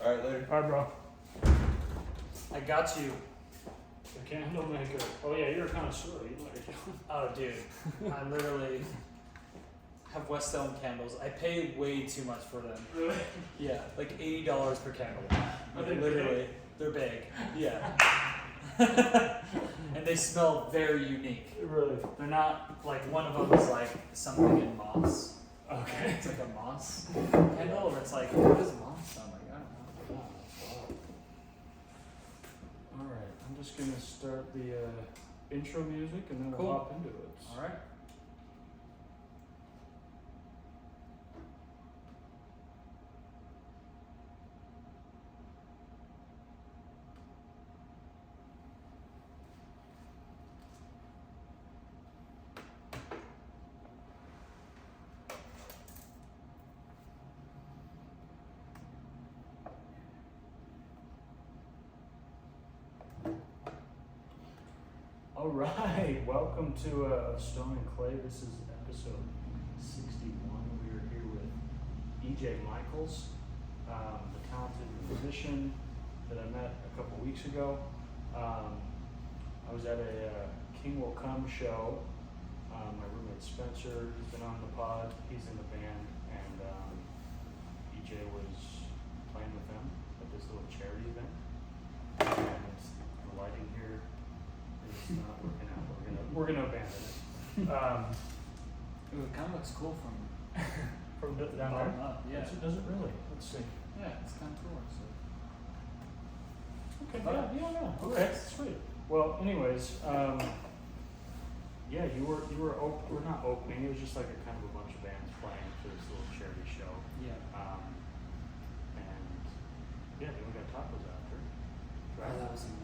All right, later. All right, bro. I got you. The candle maker. Oh yeah, you're kind of sore. You know what you're doing. Oh, dude. I literally have West Elm candles. I pay way too much for them. Really? Yeah, like $80 per candle. Are they literally, big? they're big. Yeah. And they smell very unique. Really? They're not like one of them is like something in moss. Okay. It's like a moss candle, and it's like, what does moss sound like? I don't know. All right, I'm just gonna start the intro music and then we'll Cool. hop into it. All right. All right, welcome to Stone and Clay. This is episode 61. We are here with E.J. Michels, the talented musician that I met a couple weeks ago. I was at a King Will Come show. My roommate Spencer has been on the pod. He's in the band, and E.J. was playing with them at this little charity event. And the lighting here is not working out. We're gonna abandon it. Ooh, it kind of looks cool from From down there? bottom up. Yeah. Does it really? Let's see. Yeah, it's kind of cool. So. Okay. Oh. Yeah. Okay. Sweet. Well, anyways, yeah, you were we're not opening. It was just like a kind of a bunch of bands playing for this little charity show. Yeah. And yeah, then we got tacos after. Oh, that was amazing.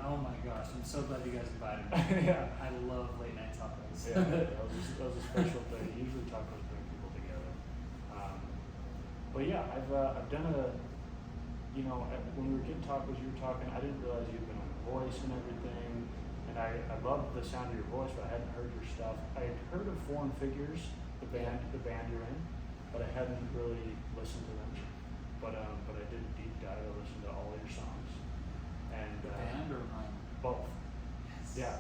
Oh my gosh, I'm so glad you guys invited me. Yeah. I love late night tacos. Yeah, that was a special thing. Usually tacos bring people together. But yeah, I've done when we were getting tacos, you were talking. I didn't realize you'd been on The Voice and everything, and I loved the sound of your voice, but I hadn't heard your stuff. I had heard of Foreign Figures, the band you're in, but I hadn't really listened to them. But I did a deep dive. I listened to all your songs. And Band or mine? both. Yes. Yeah.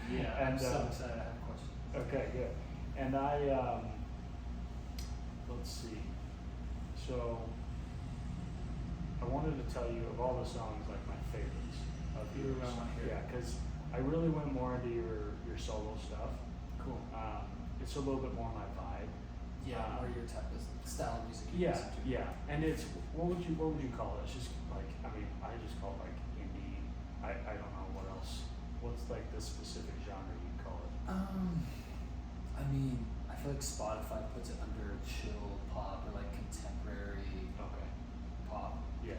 Yeah, And I'm so excited. I have questions. okay, good. And let's see. So I wanted to tell you of all the songs, like my favorites of Ooh, yours. I wanna hear it. Yeah, because I really went more into your solo stuff. Cool. It's a little bit more my vibe. Yeah, or your type of style of music you Yeah, listen to. yeah. And it's what would you call it? It's just like, I mean, I just call it like indie. I don't know what else. What's like the specific genre you call it? I mean, I feel like Spotify puts it under chill pop or like contemporary Okay. pop. Yeah.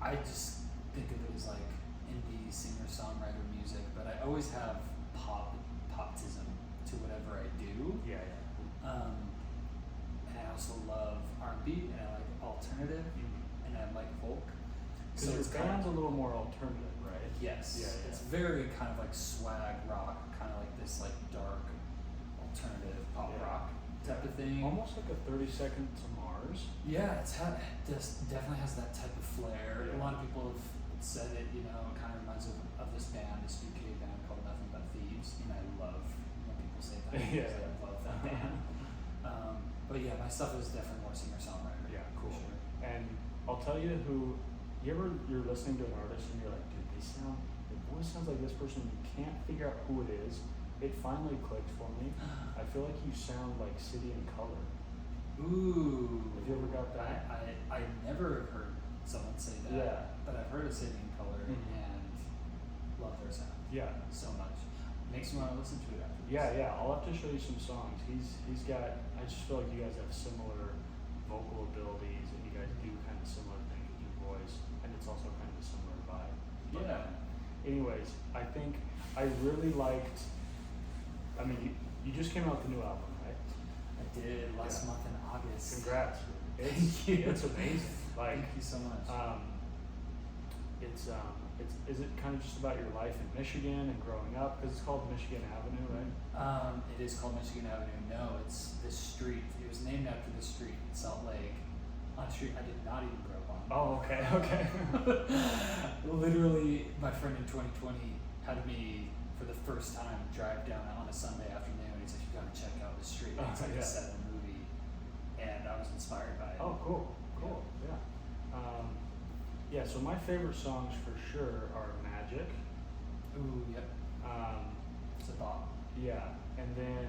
I just think of it as like indie singer-songwriter music, but I always have poptism to whatever I do. Yeah. And I also love R&B, and I like alternative, and I like folk. So your band's a little more alternative, right? Yes. Yeah. It's very kind of like swag rock, kind of like this like dark alternative pop Yeah. rock type of thing. Almost like a 30 Seconds to Mars. Yeah, just definitely has that type of flair. Yeah. A lot of people have said it, it kind of reminds of this band, this UK band called Nothing But Thieves, and I love when people say that. Yeah. Because I love that band. But yeah, my stuff is definitely more singer-songwriter. Yeah, cool. For sure. And I'll tell you you're listening to an artist and you're like, dude, the voice sounds like this person. You can't figure out who it is. It finally clicked for me. I feel like you sound like City and Color. Ooh. Have you ever got that? I never heard someone say that. Yeah. But I've heard it City in Color and love their sound Yeah. so much. Makes me want to listen to it after this. Yeah. I'll have to show you some songs. He's got. I just feel like you guys have similar vocal abilities, and you guys do kind of similar things with your voice, and it's also kind of a similar vibe. But, Yeah. anyways, I think I really liked. I mean, you just came out with a new album, right? I did last month in August. Congrats. Thank you. It's amazing. Like, Thank you so much. Is it kind of just about your life in Michigan and growing up? Because it's called Michigan Avenue, right? It is called Michigan Avenue. No, it's this street. It was named after the street in Salt Lake. on a street I did not even grow up on. Oh, okay, okay. Literally, my friend in 2020 had me, for the first time, drive down on a Sunday afternoon. He's like, you gotta check out the street. It's like a set in the movie. And I was inspired by it. Oh, cool, cool, yeah. Yeah, so my favorite songs for sure are Magic. Ooh, yep. It's a bop. Yeah, and then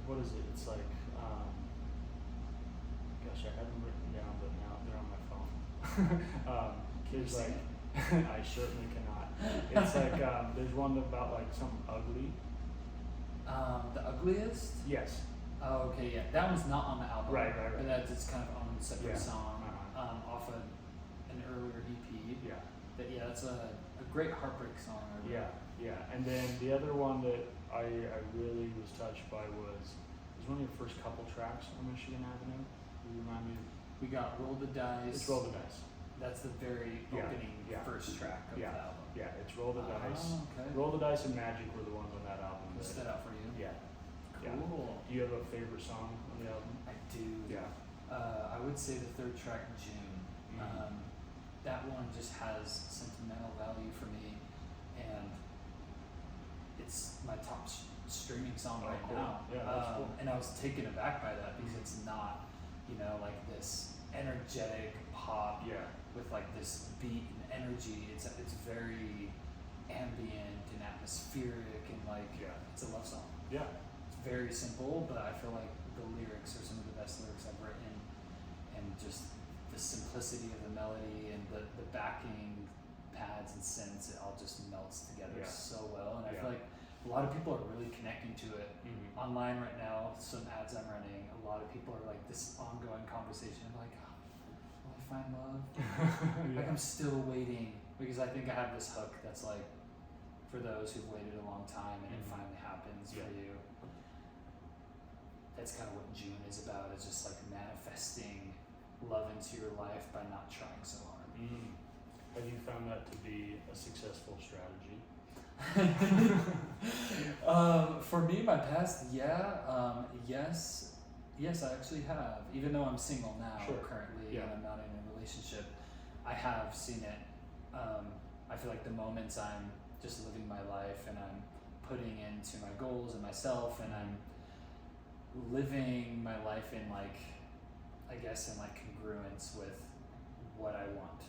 what is it? It's like, gosh, I had them written down, but now they're on my phone. Can you There's sing like, I certainly cannot. It's like, there's one about like something ugly. The Ugliest? Yes. Oh, okay, yeah. That one's not on the album. Right. But that's its kind of own separate Yeah. song Uh-huh. off of an earlier EP. Yeah. But yeah, that's a great heartbreak song. Yeah, yeah. And then the other one that I really was touched by was one of your first couple tracks on Michigan Avenue. Will you remind me? We got Roll the Dice. It's Roll the Dice. That's the very opening first track of the album. Yeah, it's Roll the Dice. Okay. Roll the Dice and Magic were the ones on that album. Stood out for you? Yeah. Cool. Yeah. Do you have a favorite song on the album? I do. Yeah. I would say the third track, June. Mm-hmm. That one just has sentimental value for me, and it's my top streaming song right cool. now. Yeah, that's cool. And I was taken aback by that because it's not, like this energetic pop with like this beat and energy. It's very ambient and atmospheric and like it's a love song. Yeah. It's very simple, but I feel like the lyrics are some of the best lyrics I've written, and just the simplicity of the melody and the backing pads and synths, it all just melts together so well. And I feel like a lot of people are really connecting to it. Online right now, some ads I'm running, a lot of people are like this ongoing conversation of like, oh, will I find love? Like I'm still waiting, because I think I have this hook that's like, for those who've waited a long time and it finally happens for you. That's kind of what June is about. It's just like manifesting love into your life by not trying so hard. Have you found that to be a successful strategy? For me, my past, yes, I actually have. Even though I'm single now currently and I'm not in a relationship, I have seen it. I feel like the moments I'm just living my life and I'm putting into my goals and myself, and I'm living my life in like, I guess in like congruence with what I want,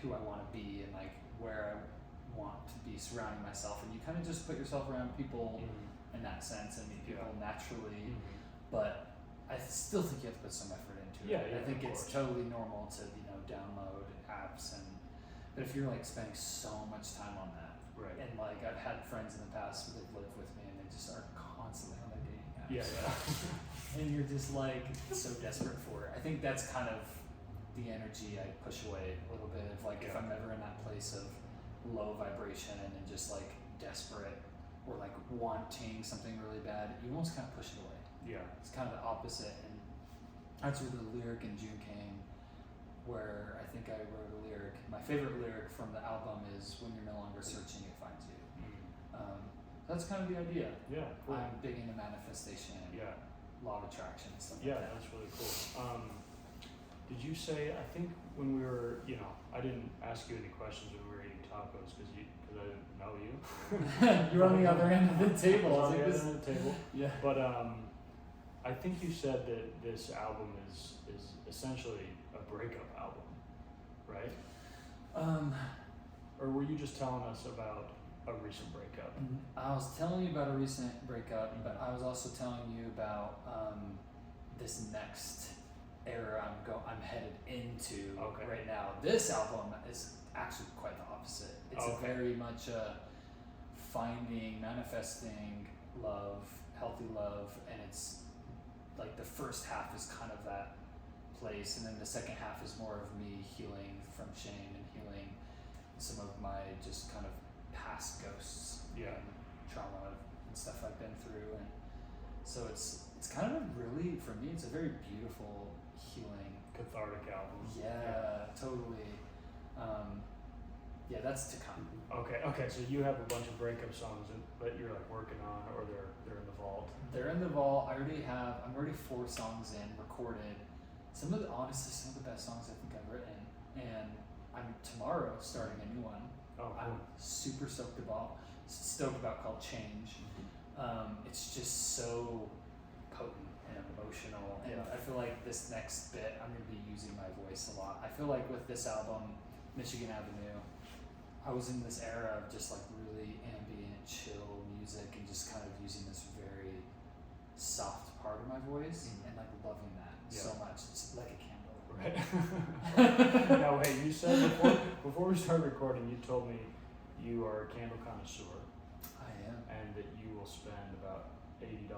who I want to be, and like where I want to be surrounding myself. And you kind of just put yourself around people in that sense and meet people naturally. But I still think you have to put some effort into it. I think it's totally normal to download apps, but if you're like spending so much time on that, and like I've had friends in the past who they've lived with me and they just are constantly on their dating apps. And you're just like so desperate for it. I think that's kind of the energy I push away a little bit of like if I'm ever in that place of low vibration and just like desperate or like wanting something really bad, you almost kind of push it away. It's kind of the opposite, and that's where the lyric in June came, where I think I wrote a lyric. My favorite lyric from the album is "When you're no longer searching, it finds you." That's kind of the idea. Cool. I'm big into manifestation, law of attraction, and stuff like that. That's really cool. Did you say, I think when we were, I didn't ask you any questions when we were eating tacos because I didn't know you. You're on the other end of the table. I was on the other end of the table. But I think you said that this album is essentially a breakup album, right? Or were you just telling us about a recent breakup? I was telling you about a recent breakup, but I was also telling you about this next era I'm headed into right now. This album is actually quite the opposite. It's a very much finding, manifesting love, healthy love, and it's like the first half is kind of that place, and then the second half is more of me healing from shame and healing some of my just kind of past ghosts and trauma and stuff I've been through. And so it's kind of really, for me, it's a very beautiful, healing, cathartic album. totally. Yeah, that's to come. Okay, so you have a bunch of breakup songs that you're like working on, or they're in the vault. They're in the vault. I'm already 4 songs in, recorded. Honestly, some of the best songs I think I've written. And I'm tomorrow starting a new one. Oh, cool. I'm super stoked about called Change. It's just so potent and emotional, and Yeah. I feel like this next bit I'm gonna be using my voice a lot. I feel like with this album, Michigan Avenue, I was in this era of just like really ambient, chill music and just kind of using this very soft part of my voice and like loving that so much. It's like a candle. Right. Now, hey, you said before we started recording, you told me you are a candle connoisseur. I am. And that you will spend about $80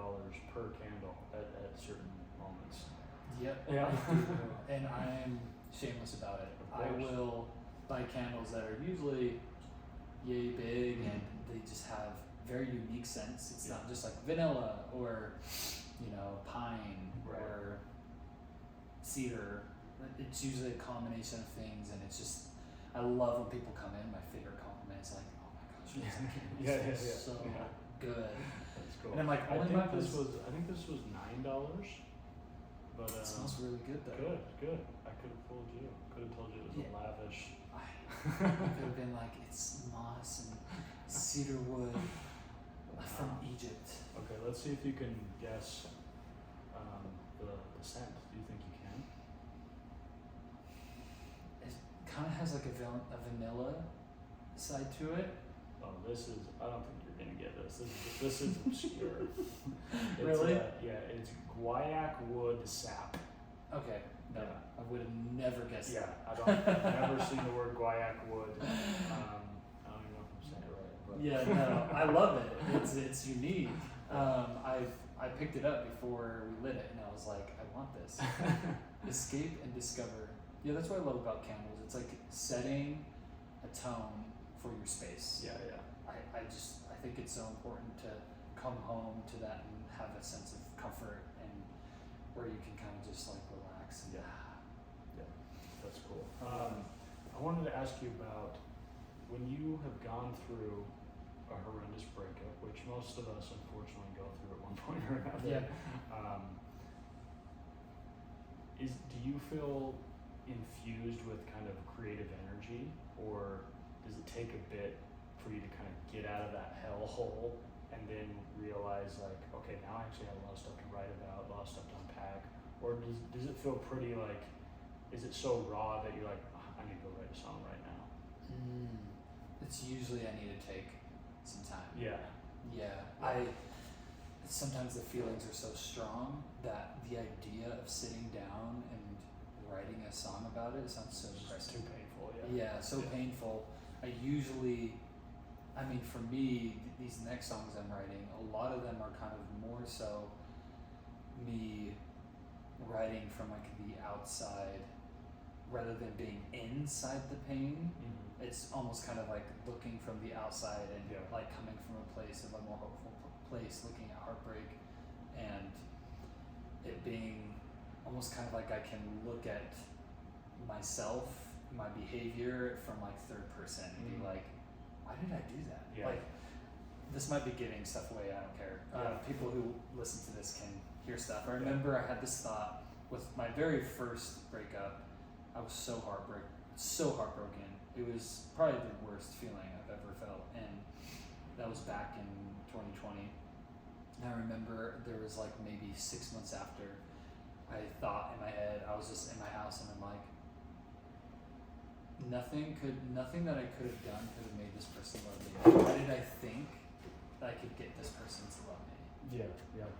per candle at certain moments. Yep. Yeah. I do. And I'm shameless about it. I will buy candles that are usually yay big and they just have very unique scents. It's not just like vanilla or, pine or cedar. It's usually a combination of things, and it's just, I love when people come in. My favorite compliment is like, oh my gosh, so good. That's cool. And I'm like, I only think this was $9, but it smells really good though. Good. I could have fooled you. Could have told you it was a lavish. I could have been like, it's moss and cedar wood from Egypt. Okay, let's see if you can guess the scent. Do you think you can? It kind of has like a vanilla side to it. Oh, I don't think you're gonna get this. This is obscure. Really? It's guaiac wood sap. Okay. No, Yeah. I would have never guessed Yeah, that. I've never seen the word guaiac wood. I don't even know if I'm saying it right. But. Yeah, no, I love it. It's unique. I picked it up before we lit it, and I was like, I want this. Escape and discover. Yeah, that's what I love about candles. It's like setting a tone for your space. Yeah. I think it's so important to come home to that and have a sense of comfort and where you can kind of just like relax. And, That's cool. I wanted to ask you about when you have gone through a horrendous breakup, which most of us unfortunately go through at one point or another. Yeah. Do you feel infused with kind of creative energy, or does it take a bit for you to kind of get out of that hellhole and then realize like, okay, now I actually have a lot of stuff to write about, a lot of stuff to unpack, or does it feel pretty like, is it so raw that you're like, I need to go write a song right now? It's usually I need to take some time. Yeah. Sometimes the feelings are so strong that the idea of sitting down and writing a song about it sounds so depressing. Too painful. Painful. For me, these next songs I'm writing, a lot of them are kind of more so me writing from like the outside rather than being inside the pain. It's almost kind of like looking from the outside and like coming from a place of a more hopeful place, looking at heartbreak, and it being almost kind of like I can look at myself, my behavior from like third person and be like, why did I do that? Yeah. Like, this might be giving stuff away, I don't care. People who listen to this can hear stuff. I remember I had this thought with my very first breakup. I was so heartbroken. It was probably the worst feeling I've ever felt, and that was back in 2020. And I remember there was like maybe 6 months after, I thought in my head, I was just in my house and I'm like, nothing that I could have done could have made this person love me. Why did I think that I could get this person to love me? Yeah.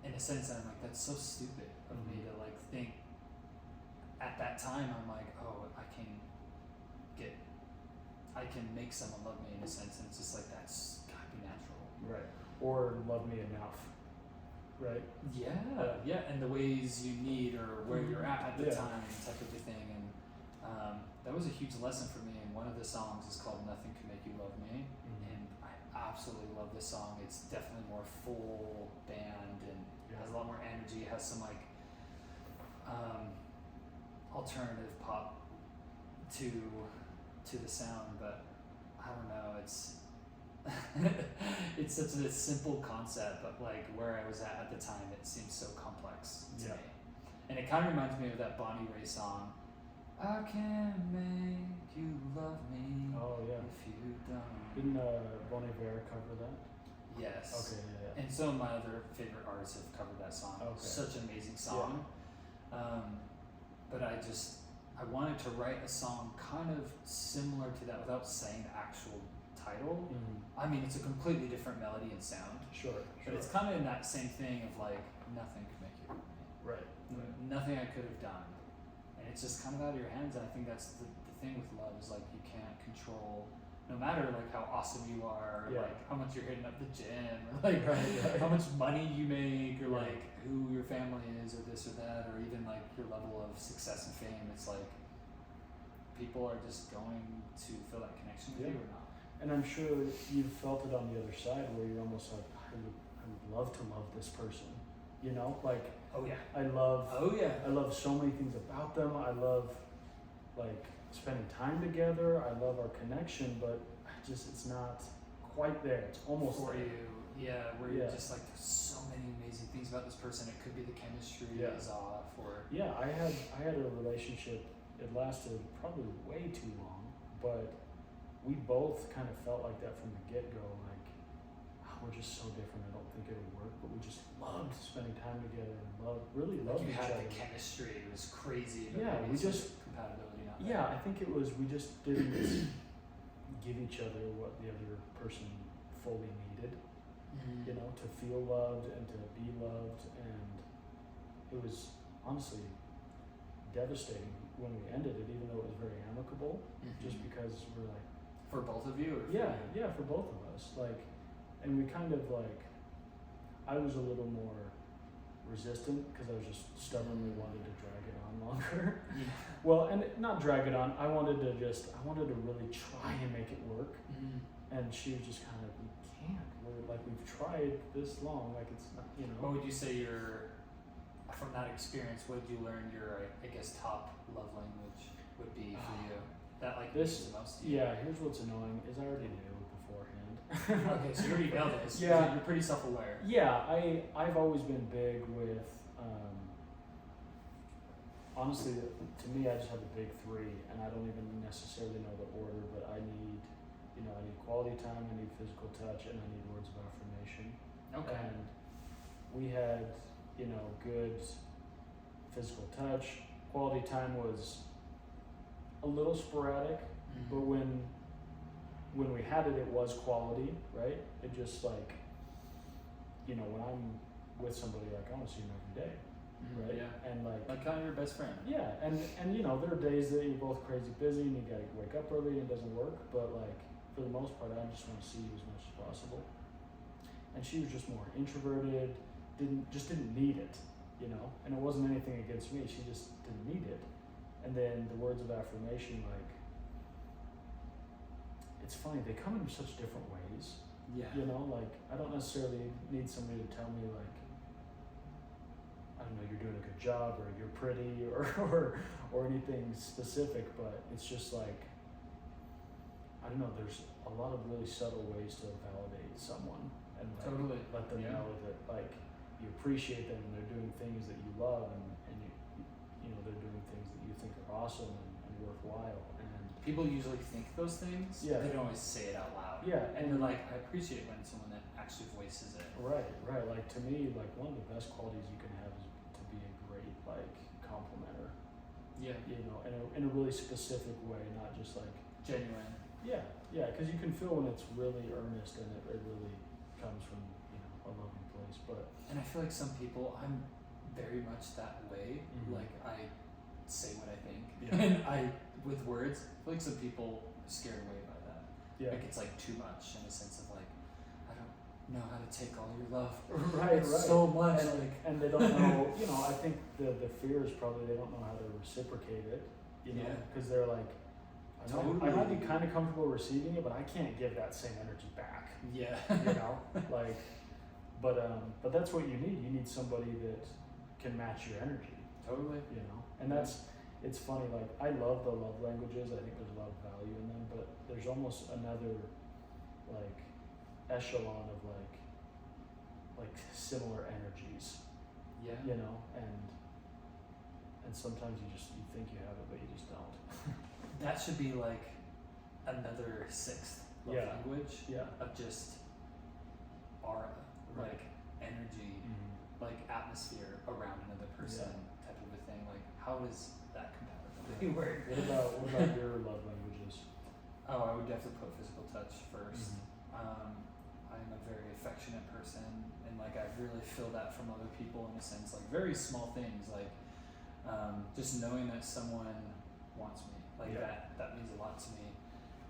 In a sense, I'm like, that's so stupid of me to like think. At that time, I'm like, oh, I can make someone love me in a sense, and it's just like, that's gotta be natural. Right. Or love me enough. Right. Yeah, and the ways you need or where you're at the time, type of a thing, and that was a huge lesson for me. And one of the songs is called "Nothing Can Make You Love Me," and I absolutely love this song. It's definitely more full band and has a lot more energy. It has some like alternative pop to to the sound, but I don't know, it's it's such a simple concept, but like where I was at the time, it seems so complex to me. And it kind of reminds me of that Bonnie Raitt song, I can make you love me Oh yeah. if you don't. Didn't Bon Iver cover that? Yes. Okay, yeah. And some of my other favorite artists have covered that song. Okay. Such an amazing song. But I wanted to write a song kind of similar to that without saying the actual title. Mm-hmm. I mean, it's a completely different melody and sound, Sure. but it's kind of in that same thing of like, nothing could make you love me. Right. Nothing I could have done. And it's just kind of out of your hands. And I think that's the thing with love is like, you can't control, no matter like how awesome you are, or like how much you're hitting up the gym, or like how much money you make, or like who your family is, or this or that, or even like your level of success and fame. It's like people are just going to feel that connection with you or not. And I'm sure you've felt it on the other side where you're almost like, I would love to love this person, you know, like Oh yeah. I love Oh I love so many things about them. I love like spending time together. I love our connection, but it's not quite there. It's almost for there. you. Yeah, where you're just like, there's so many amazing things about this person. It could be the chemistry is off, or yeah. I had a relationship. It lasted probably way too long, but we both kind of felt like that from the get-go. Like, we're just so different. I don't think it'll work, but we just loved spending time together and really loved you each had other. the chemistry. It was crazy. But Yeah, maybe we some just compatibility. Not yeah. I think it was we just didn't give each other what the other person fully needed. You know, to feel loved and to be loved, and it was honestly devastating when we ended it, even though it was very amicable, just because we're like, for both of you, or for yeah, for both of us, like, and we kind of like, I was a little more resistant because I was just stubbornly wanted to drag it on longer. Well, and not drag it on. I wanted to really try and make it work, and she was just kind of, we can't. We're like, we've tried this long, like it's not, you know. What would you say from that experience, what did you learn your, I guess, top love language would be for you? That like means the most to you? Yeah, here's what's annoying is I already knew beforehand. Okay, so you already know this. Yeah. You're pretty self-aware. Yeah, I've always been big with, honestly, to me, I just have a big three, and I don't even necessarily know the order, but I need quality time, I need physical touch, and I need words of affirmation. Okay. And we had, good physical touch. Quality time was a little sporadic, but when we had it, it was quality, right? It just like, when I'm with somebody, like I want to see them every day, right? Yeah. And like kind of your best friend. Yeah, and there are days that you're both crazy busy and you gotta wake up early and it doesn't work, but like for the most part, I just want to see you as much as possible. And she was just more introverted, didn't need it, and it wasn't anything against me. She just didn't need it. And then the words of affirmation, like, it's funny, they come in such different ways. Yeah. Like I don't necessarily need somebody to tell me like, I don't know, you're doing a good job or you're pretty or anything specific, but it's just like, I don't know, there's a lot of really subtle ways to validate someone and like let them know that like you appreciate them and they're doing things that you love and they're doing things that you think are awesome and worthwhile. And people usually think those things, but they don't always say it out loud. Yeah. And they're like, I appreciate when someone that actually voices it. Right. Like to me, like one of the best qualities you can have is to be a great like complimenter. Yeah. In a really specific way, not just like genuine. Yeah, because you can feel when it's really earnest and it really comes from a loving place. And I feel like some people, I'm very much that way. Like I say what I think, and with words. I feel like some people are scared away by that. Yeah, like it's like too much in a sense of like, I don't know how to take all your love. Right. So much, and they don't know. I think the fear is probably they don't know how to reciprocate it. Because they're like. I might be kind of comfortable receiving it, but I can't give that same energy back. Yeah. But that's what you need. You need somebody that can match your energy. Totally. And that's it's funny, like, I love the love languages. I think there's a lot of value in them, but there's almost another, like, echelon of, like similar energies, Yeah. you know, and sometimes you think you have it, but you just don't. That should be like another sixth love Yeah. language Yeah. of just aura, Right. like energy, like atmosphere around another person type of a thing. Like, how does that compatibility work? What about your love languages? Oh, I would definitely put physical touch first. Mhm. I'm a very affectionate person, and like I really feel that from other people in a sense, like very small things, like just knowing that someone wants me, like Yeah. that means a lot to me.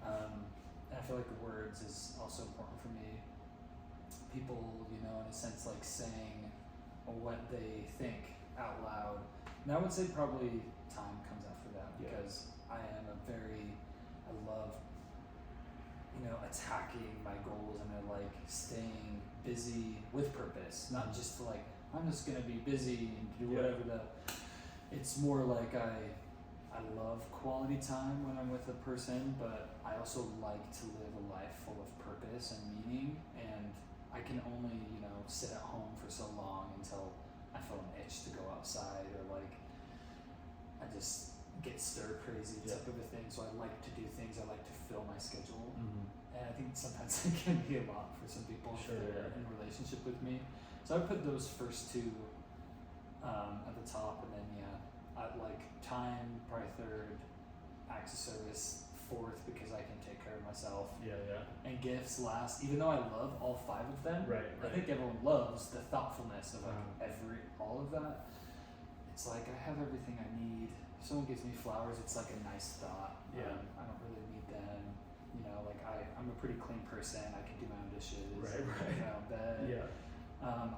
And I feel like the words is also important for me. People, in a sense, like saying what they think out loud. And I would say probably time comes after that Yeah. because I love, attacking my goals and I like staying busy with purpose, not just to like, I'm just gonna be busy and do Yeah. whatever it's more like I love quality time when I'm with a person, but I also like to live a life full of purpose and meaning, and I can only, sit at home for so long until I feel an itch to go outside or like I just get stir crazy type of a thing. So I like to do things, I like to fill my schedule. And I think sometimes it can be a lot for some people if they're in a relationship with me. So I put those first two at the top, and then I like time probably third, acts of service fourth because I can take care of myself, and gifts last. Even though I love all five of them, I think everyone loves the thoughtfulness of like all of that. It's like I have everything I need. If someone gives me flowers, it's like a nice thought. I don't really need them. Like I'm a pretty clean person. I can do my own dishes. Make my own bed.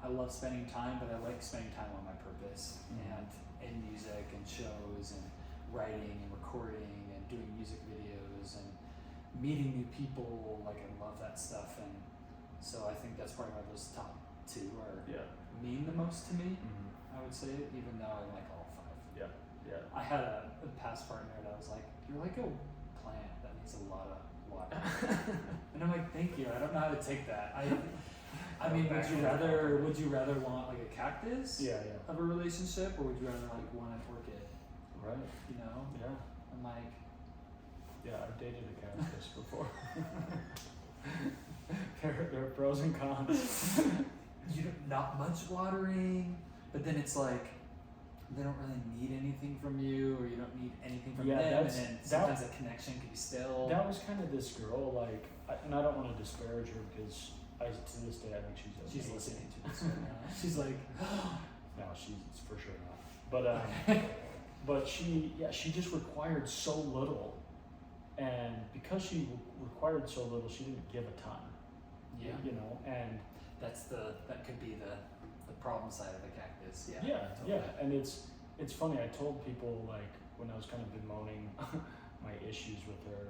I love spending time, but I like spending time on my purpose and in music and shows and writing and recording and doing music videos and meeting new people. Like I love that stuff, and so I think that's probably why those top two are mean the most to me. I would say, even though I like all five. I had a past partner that was like, "You're like a plant that needs a lot of water," and I'm like, "Thank you. I don't know how to take that." I mean, would you rather want like a cactus of a relationship, or would you rather like want an orchid? Right. I'm like, I've dated a cactus before. there are pros and cons. not much watering, but then it's like they don't really need anything from you, or you don't need anything from them, and then sometimes that connection can be still. That was kind of this girl, like, and I don't want to disparage her because to this day I think she's listening to this right now. She's like, no, she's for sure not. But she just required so little, and because she required so little, she didn't give a ton. And that could be the problem side of the cactus. And it's funny. I told people, like, when I was kind of bemoaning my issues with her,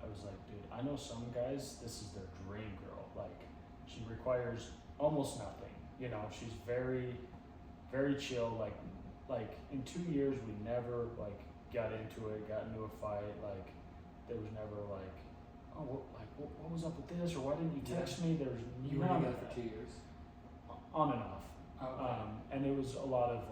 I was like, dude, I know some guys, this is their dream girl. Like, she requires almost nothing. She's very, very chill. Like in 2 years, we never got into a fight. Like, there was never like, oh, what was up with this, or why didn't you text me? There was you were together for 2 years, on and off. And it was a lot of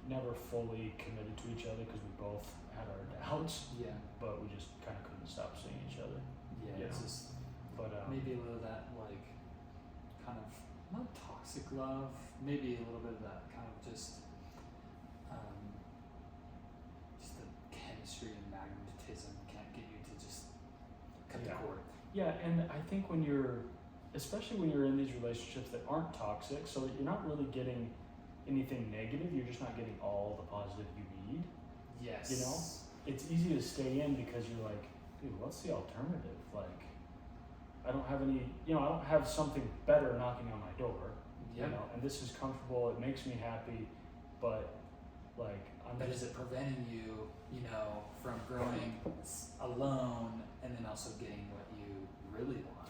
never fully committed to each other because we both had our doubts. But we just kind of couldn't stop seeing each other. It's just. But maybe a little of that, like, kind of not toxic love. Maybe a little bit of that kind of just the chemistry and magnetism can't get you to just cut the cord. And I think especially when you're in these relationships that aren't toxic, so you're not really getting anything negative, you're just not getting all the positive you need. Yes. It's easy to stay in because you're like, dude, what's the alternative? Like, I don't have I don't have something better knocking on my door. And this is comfortable, it makes me happy, but like, is it preventing you, from growing alone and then also getting what you really want?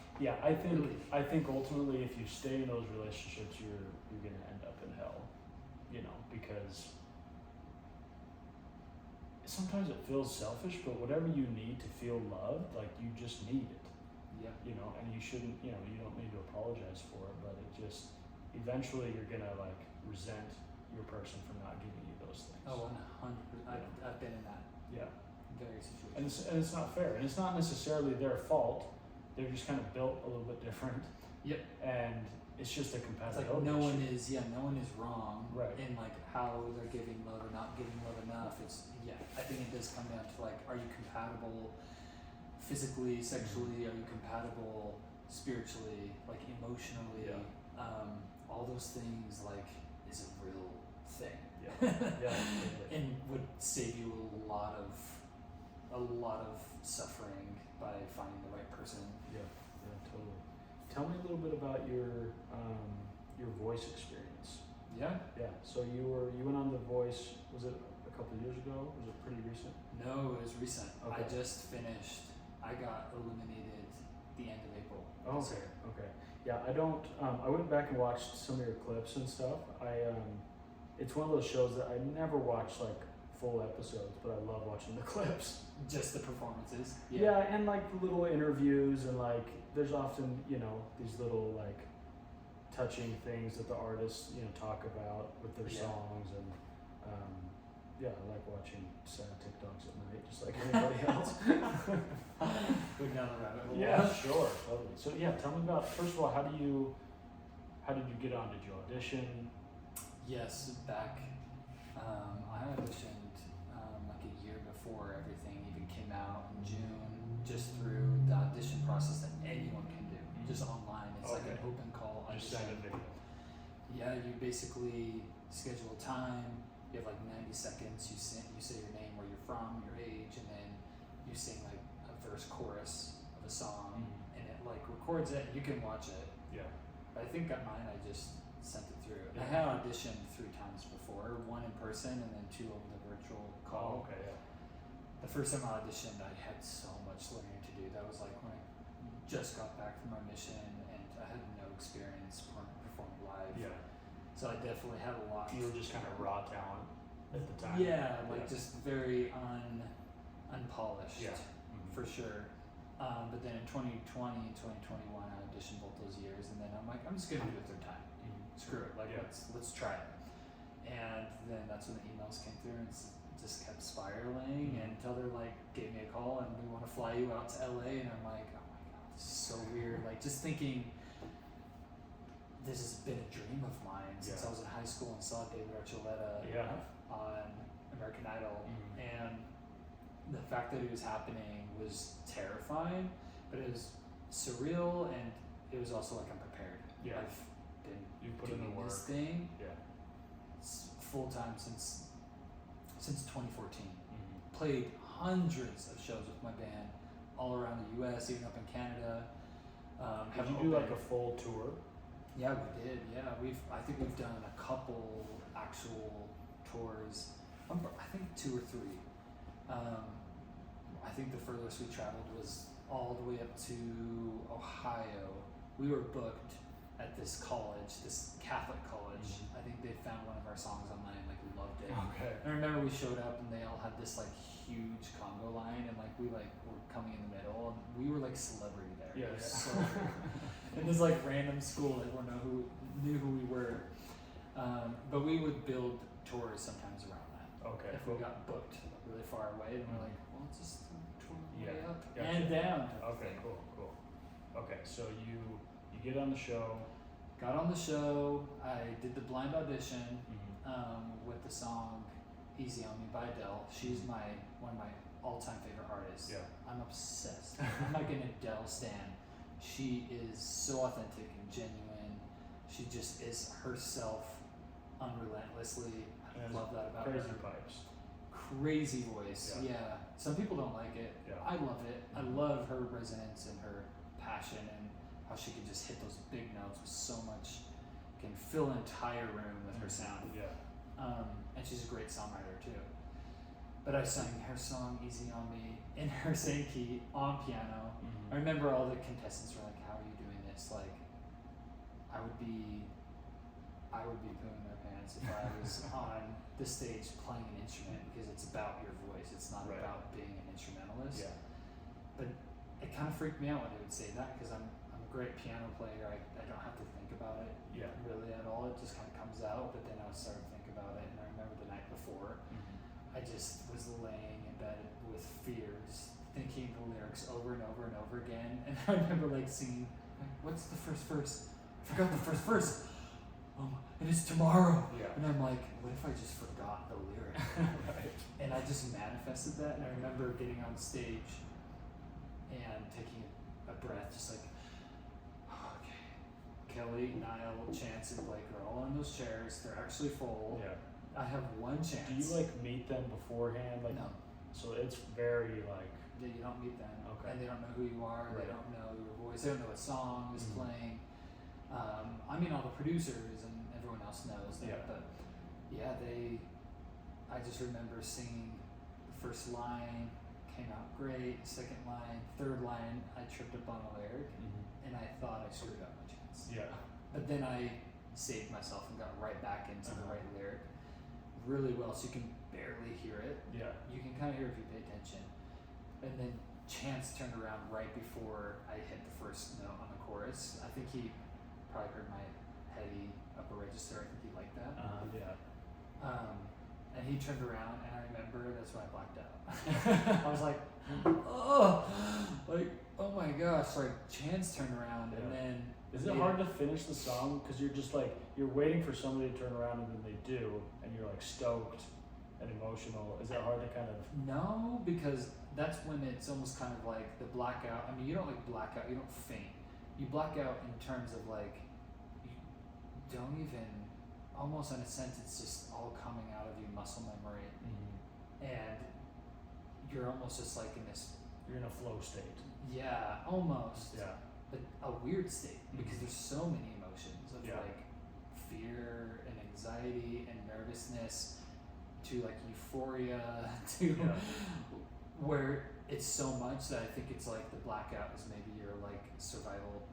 I think ultimately, if you stay in those relationships, you're gonna end up in hell, because sometimes it feels selfish, but whatever you need to feel loved, like you just need it, Yeah. you know, and you shouldn't, you know, you don't need to apologize for it, but it just, eventually you're gonna like resent your person for not giving you those things. Oh, 100%. I've been in that Yeah. very situation. And it's not fair, and it's not necessarily their fault. They're just kind of built a little bit different. Yep. And it's just a It's compatibility. like no one issue. is wrong Right. in like how they're giving love or not giving love enough. It's I think it does come down to like, are you compatible physically, sexually? Are you compatible spiritually, like emotionally? Yeah. All those things like is a real thing. Yeah. Yeah. Totally. And would save you a lot of suffering by finding the right person. Yeah. Yeah. Totally. Tell me a little bit about your voice experience. Yeah. Yeah. So you went on The Voice. Was it a couple of years ago? Was it pretty recent? No, it was recent. Okay. I just finished. I got eliminated the end of April. Oh, this okay. year. Okay. Yeah. I don't. I went back and watched some of your clips and stuff. It's one of those shows that I never watch like full episodes, but I love watching the clips. Just the performances. Yeah, and like the little interviews, and like there's often, you know, these little like touching things that the artists, you know, talk about with their Yeah. songs, and yeah, I like watching sad TikToks at night, just like anybody else. Go down the rabbit hole. Yeah, sure, totally. So yeah, tell me about, first of all, how did you get on? Did you audition? Yes, back. I auditioned like a year before everything even came out in June, just through the audition process that anyone can do, just online. It's like an Okay. open call Just audition. send a video. Yeah, you basically schedule a time. You have like 90 seconds. You say your name, where you're from, your age, and then you sing like a verse, chorus of a song, and it like records it. You can watch it. Yeah. But I think at mine, I just sent it through. Yeah. I had auditioned 3 times before, 1 in person and then 2 over the virtual call. Oh, okay, yeah. The first time I auditioned, I had so much learning to do. That was like when I just got back from my mission and I had no experience performing live. Yeah. So I definitely had a lot. You were just kind of raw talent at the time. Yeah, like Yeah. just very unpolished. Yeah. For sure. But then in 2020 and 2021, I auditioned both those years, and then I'm like, I'm just gonna do it 3rd time. Screw it, like Yeah. let's try it. And then that's when the emails came through, and just kept spiraling until they're like, gave me a call and we want to fly you out to LA, and I'm like, oh my god, this is so weird. Like just thinking, this has been a dream of mine since I was in high school and saw David Archuleta on American Idol, and the fact that it was happening was terrifying, but it was surreal, and it was also like I'm prepared. Yeah. I've been You put in doing the work. this thing Yeah. full time since 2014. Played hundreds of shows with my band all around the U.S., even up in Canada. Did you do like a full tour? Yeah, we did. Yeah, I think we've done a couple actual tours. I think 2 or 3. I think the furthest we traveled was all the way up to Ohio. We were booked at this college, this Catholic college. I think they found one of our songs online, like loved it. Okay. And I remember we showed up and they all had this like huge Congo line, and like we like were coming in the middle, and we were like celebrity there. Yeah, It was yeah. so weird. In this like random school, everyone knew who we were. But we would build tours sometimes around that. Okay. If we got booked really far away, then we're like, well, let's just tour way Yeah. up Gotcha. and down. Okay, cool. Okay, so you get on the show. Got on the show. I did the blind audition with the song "Easy on Me" by Adele. She's one of my all-time favorite artists. Yeah. I'm obsessed. I'm like an Adele stan. She is so authentic and genuine. She just is herself unrelentlessly. I love that about Crazy her. pipes. Crazy voice. Yeah. Yeah. Some people don't like it. Yeah. I love it. I love her resonance and her passion, and how she can just hit those big notes with so much, can fill an entire room with her sound. Yeah. And she's a great songwriter too. But I sang her song "Easy on Me" in her same key on piano. I remember all the contestants were like, "How are you doing this?" Like, I would be pooing their pants if I was on the stage playing an instrument because it's about your voice. It's not Right. about being an instrumentalist. Yeah. But it kind of freaked me out when they would say that because I'm a great piano player. I don't have to think about it Yeah. really at all. It just kind of comes out. But then I would start to think about it, and I remember the night before, I just was laying in bed with fear, just thinking the lyrics over and over and over again. And I remember like singing, like, what's the first verse? I forgot the first verse. Oh, and it's tomorrow. Yeah. And I'm like, what if I just forgot the lyric? Right. And I just manifested that. And I remember getting on stage and taking a breath, just like, okay, Kelly, Niall, Chance, and Blake are all on those chairs. They're actually full. Yeah. I have one chance. Do you like meet them beforehand? Like, No. So it's very like. Yeah, you don't meet them. Okay. And they don't know who you are. Right. They don't know your voice. They don't know what song is Mhm. playing. I mean, all the producers and everyone else knows that. Yeah. But yeah, I just remember singing the first line, came out great. Second line, third line, I tripped up on a lyric, and I thought I screwed up my chance. Yeah. But then I saved myself and got right back into the Uh-huh. right lyric really well, so you can barely hear it. Yeah. You can kind of hear if you pay attention. And then Chance turned around right before I hit the first note on the chorus. I think he probably heard my heady upper register. I think he liked that. Yeah. And he turned around, and I remember that's when I blacked out. I was like, oh, like, oh my gosh, like Chance turned around, and Yeah. then. Is it hard to finish the song because you're just like you're waiting for somebody to turn around and then they do, and you're like stoked and emotional? Is it hard to kind of? No, because that's when it's almost kind of like the blackout. I mean, you don't like blackout, you don't faint. You black out in terms of like, you don't even, almost in a sense, it's just all coming out of you, muscle memory. And you're almost just like in this, You're in a flow state. yeah, almost, Yeah. but a weird state because Mhm. there's so many emotions of Yeah. like fear and anxiety and nervousness to like euphoria to Yeah. where it's so much that I think it's like the blackout is maybe your like survival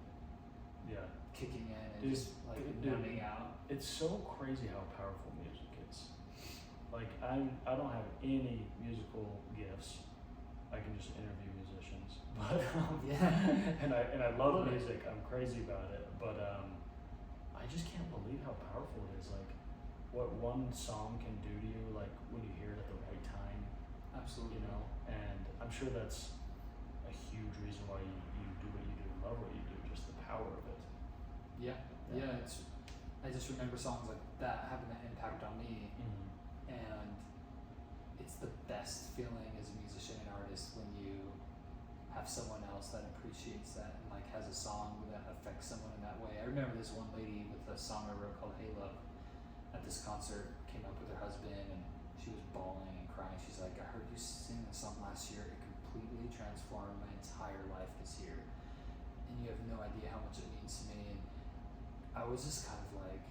Yeah. kicking in and Dude, just like dude, numbing out. It's so crazy how powerful music is. Like I don't have any musical gifts. I can just interview musicians, but Yeah. and I love Love it. music. I'm crazy about it, but I just can't believe how powerful it is. Like what one song can do to you, like when you hear it at the right time, Absolutely. you know. And I'm sure that's a huge reason why you do what you do and love what you do. Just the power of it. Yeah. Yeah. Yeah. I just remember songs like that having that impact on me, and it's the best feeling as a musician and artist when you have someone else that appreciates that and like has a song that affects someone in that way. I remember this one lady with a song I wrote called Hey Love at this concert, came up with her husband, and she was bawling and crying. She's like, I heard you sing this song last year. It completely transformed my entire life this year, and you have no idea how much it means to me. And I was just kind of like,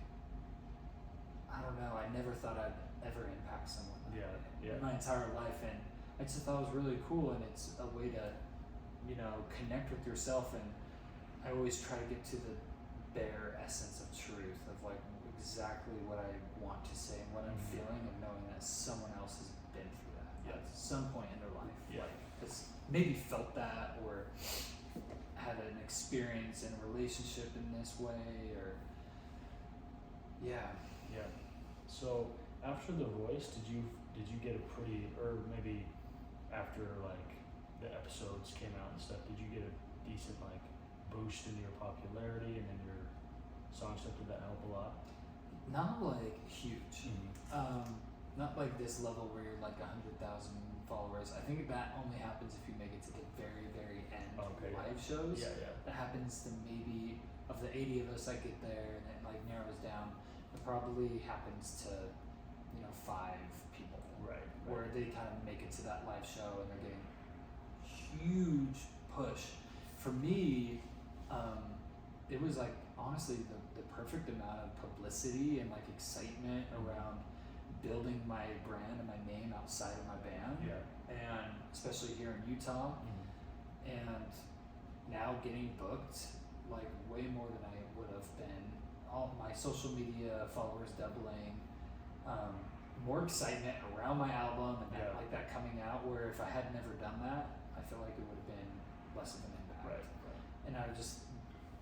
I don't know, I never thought I'd ever impact someone that Yeah, way yeah. in my entire life, and I just thought it was really cool, and it's a way to, you know, connect with yourself. And I always try to get to the bare essence of truth of like exactly what I want to say and what I'm Mhm. feeling, and knowing that someone else has been through that Yeah. at some point in their life, Yeah. like has maybe felt that or had an experience in a relationship in this way, or yeah. Yeah. So after The Voice, did you get a pretty, or maybe after like the episodes came out and stuff, did you get a decent like boost in your popularity and in your song stuff? Did that help a lot? Not like huge. Not like this level where you're like 100,000 followers. I think that only happens if you make it to the very, very end of Okay. live shows. Yeah, yeah. That happens to maybe, of the 80 of us that get there, and it like narrows down. It probably happens to, 5 people. Right. Where they kind of make it to that live show and they're getting huge push. For me, it was like honestly the perfect amount of publicity and like excitement around building my brand and my name outside of my band. Yeah. And especially here in Utah, and now getting booked like way more than I would have been. All my social media followers doubling, more excitement around my album and that, Yeah. like that coming out, where if I had never done that, I feel like it would have been less of an impact. Right. And I would just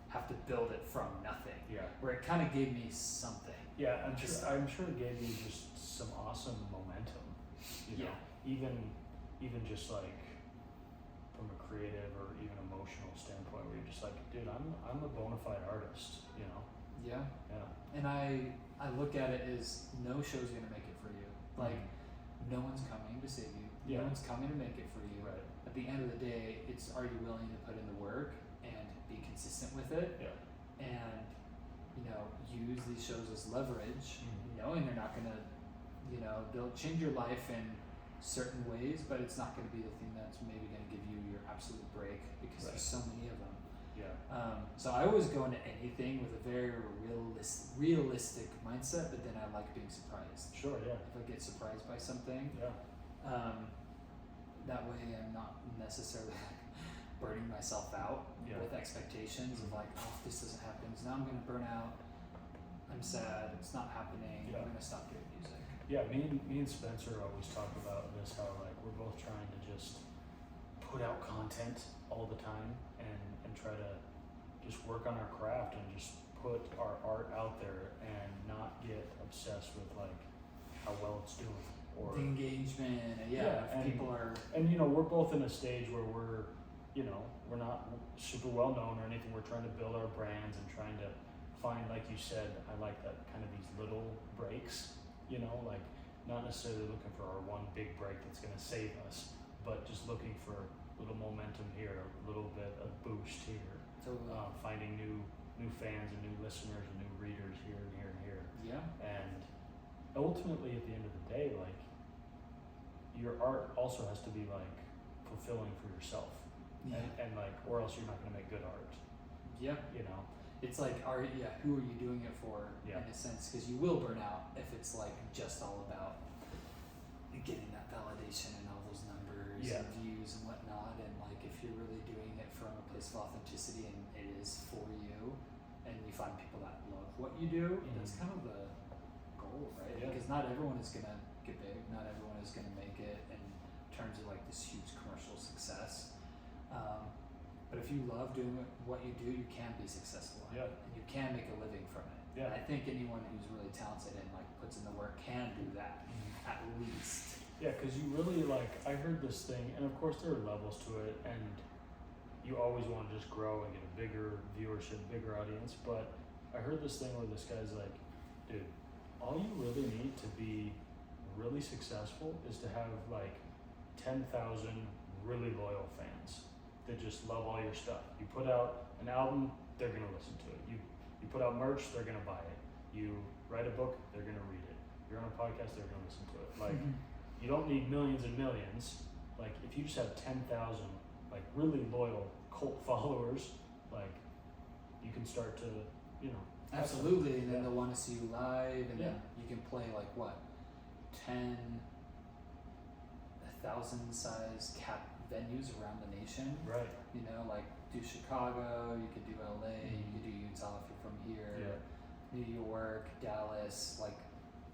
have to build it from nothing, Yeah. where it kind of gave me something. Yeah, I'm sure it gave you just some awesome momentum. You know? Even just like from a creative or even emotional standpoint, where you're just like, dude, I'm a bona fide artist. You know? Yeah. Yeah. And I look at it as no show's gonna make it for you. Like, no one's coming to save you. Yeah. No one's coming to make it for you. Right. At the end of the day, it's are you willing to put in the work and be consistent with it, Yeah. and use these shows as leverage, knowing they're not gonna, they'll change your life in certain ways, but it's not gonna be the thing that's maybe gonna give you your absolute break, because Right. there's so many of them. Yeah. So I always go into anything with a very realistic mindset, but then I like being surprised. Sure. Yeah. If I get surprised by something, Yeah. that way I'm not necessarily burning myself out Yeah. with expectations of like, oh, if this doesn't happen, so now I'm gonna burn out. I'm sad. It's not happening. Yeah. I'm gonna stop doing music. Yeah, me and Spencer always talk about this, how like we're both trying to just put out content all the time and try to just work on our craft and just put our art out there and not get obsessed with like how well it's doing or The engagement, Yeah, if and- people are, and we're both in a stage where we're not super well known or anything. We're trying to build our brands and trying to find, like you said, I like that kind of these little breaks, like not necessarily looking for our one big break that's going to save us, but just looking for a little momentum here, a little bit of boost here, totally. finding new fans and new listeners and new readers here and here and here. Yeah. And ultimately at the end of the day, like your art also has to be like fulfilling for yourself. Yeah. And like, or else you're not going to make good art, Yeah. It's like, who are you doing it for? Yeah. In a sense, because you will burn out if it's like just all about getting that validation and all those numbers Yeah. and views and whatnot. And like, if you're really doing it from a place of authenticity and it is for you, and you find people that love what you do, that's kind of the goal, right? Yeah. Because not everyone is gonna get big. Not everyone is gonna make it in terms of like this huge commercial success. But if you love doing what you do, you can be successful at it, and you can make a living from it. Yeah. And I think anyone who's really talented and like puts in the work can do that, at least. Yeah, because you really like, I heard this thing, and of course there are levels to it, and you always want to just grow and get a bigger viewership, bigger audience, but I heard this thing where this guy's like, dude, all you really need to be really successful is to have like 10,000 really loyal fans that just love all your stuff. You put out an album, they're gonna listen to it. You put out merch, they're gonna buy it. You write a book, they're gonna read it. You're on a podcast, they're gonna listen to it. Like, you don't need millions and millions. Like, if you just have 10,000 like really loyal cult followers, like you can start to, Absolutely, and then Yeah. they'll want to see you live, and Yeah. then you can play like 10,000 size cap venues around the nation. Right. Like do Chicago, you could do LA, you could do Utah if you're from here, New York, Dallas, like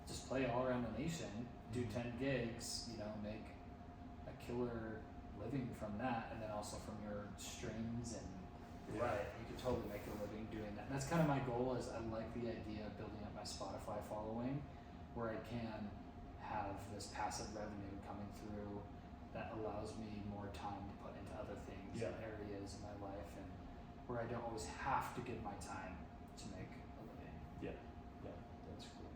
just play all around the nation, do 10 gigs, make a killer living from that, and then also from your streams, and you're Yeah. right, you could totally make a living doing that. And that's kind of my goal. Is I like the idea of building up my Spotify following, where I can have this passive revenue coming through that allows me more time to put into other things Yeah. and areas in my life, and where I don't always have to give my time to make a living. Yeah, that's cool.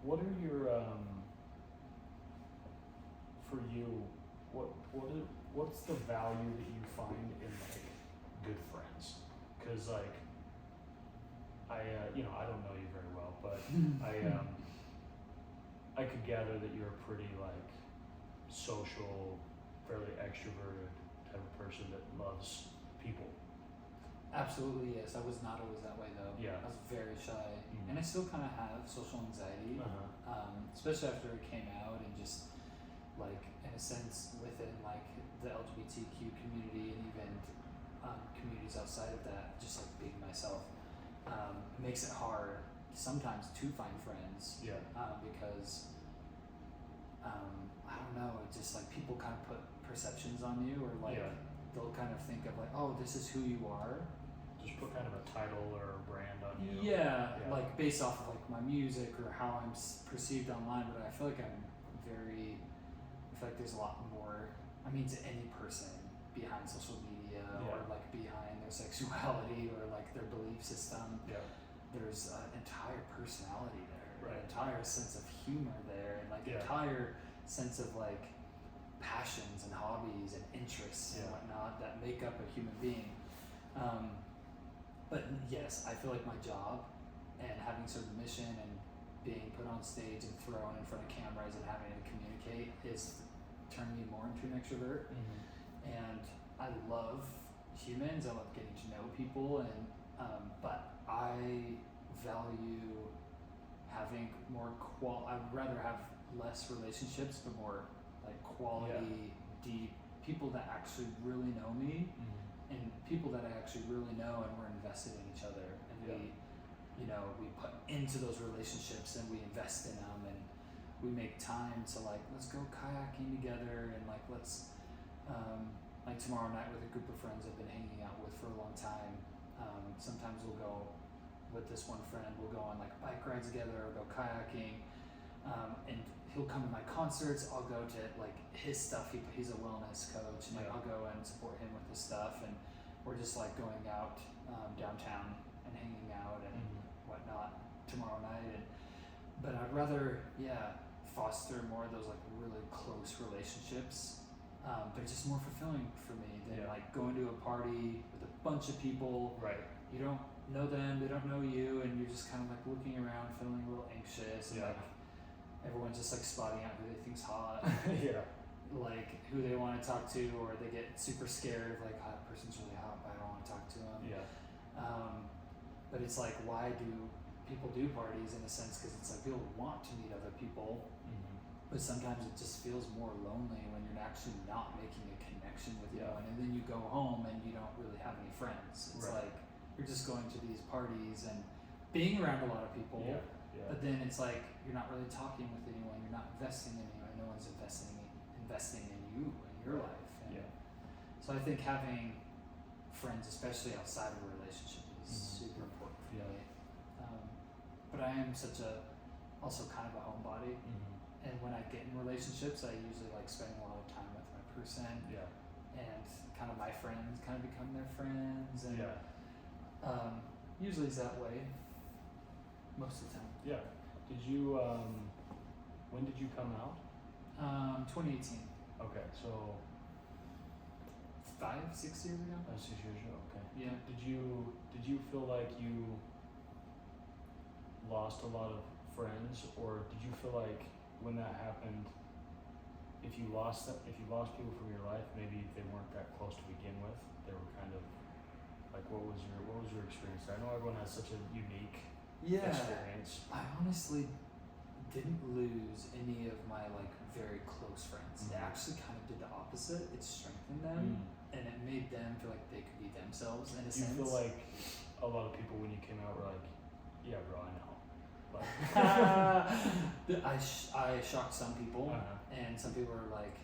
What are your for you? What's the value that you find in like good friends? Because like I don't know you very well, but I could gather that you're a pretty like social, fairly extroverted type of person that loves people. Absolutely, yes. I was not always that way though. Yeah. I was very shy, and I still kind of have social anxiety, especially after it came out, and just like in a sense within like the LGBTQ community, and even communities outside of that, just like being myself, makes it hard sometimes to find friends. Yeah. Because I don't know, it's just like people kind of put perceptions on you, or like they'll kind of think of like, oh, this is who you are. Just put kind of a title or a brand on you. Yeah, like based off of like my music or how I'm perceived online. But I feel like I feel like there's a lot more. I mean, to any person behind social media or like behind their sexuality or like their belief system, there's an entire personality there, an entire sense of humor there, and like entire sense of like passions and hobbies and interests and whatnot that make up a human being. But yes, I feel like my job and having sort of mission and being put on stage and thrown in front of cameras and having to communicate is turning me more into an extrovert. And I love humans. I love getting to know people, and but I value having more I'd rather have less relationships, but more like quality, deep people that actually really know me, and people that I actually really know, and we're invested in each other, and we put into those relationships, and we invest in them, and we make time to like, let's go kayaking together, and like let's like tomorrow night with a group of friends I've been hanging out with for a long time. Sometimes we'll go with this one friend, we'll go on like bike rides together or go kayaking, and he'll come to my concerts, I'll go to like his stuff, he's a wellness coach, and like I'll go and support him with his stuff, and we're just like going out downtown and hanging out and whatnot tomorrow night. But I'd rather foster more of those like really close relationships. They're just more fulfilling for me than like going to a party with a bunch of people. Right. You don't know them, they don't know you, and you're just kind of like looking around, feeling a little anxious, and like everyone's just like spotting out who they think's hot. Like who they want to talk to, or they get super scared of like, oh, that person's really hot, but I don't want to talk to them. But it's like, why do people do parties in a sense? Because it's like people want to meet other people. But sometimes it just feels more lonely when you're actually not making a connection with anyone, and then you go home and you don't really have any friends. It's like you're just going to these parties and being around a lot of people, but then it's like you're not really talking with anyone, you're not investing in anyone, no one's investing in you, in your life. And so I think having friends, especially outside of a relationship, is super important for me. But I am also kind of a homebody. And when I get in relationships, I usually like spending a lot of time with my person. And kind of my friends kind of become their friends. And usually it's that way most of the time. Did you, when did you come out? 2018. Okay, so 5-6 years ago? 6 years ago, okay. Yeah. Did you feel like you lost a lot of friends, or did you feel like when that happened, if you lost people from your life, maybe they weren't that close to begin with, they were kind of like, what was your experience? I know everyone has such a unique experience. I honestly didn't lose any of my like very close friends. It actually kind of did the opposite. It strengthened them, and it made them feel like they could be themselves in a sense. You feel like a lot of people when you came out were like, yeah bro, I know. I shocked some people, and some people are like,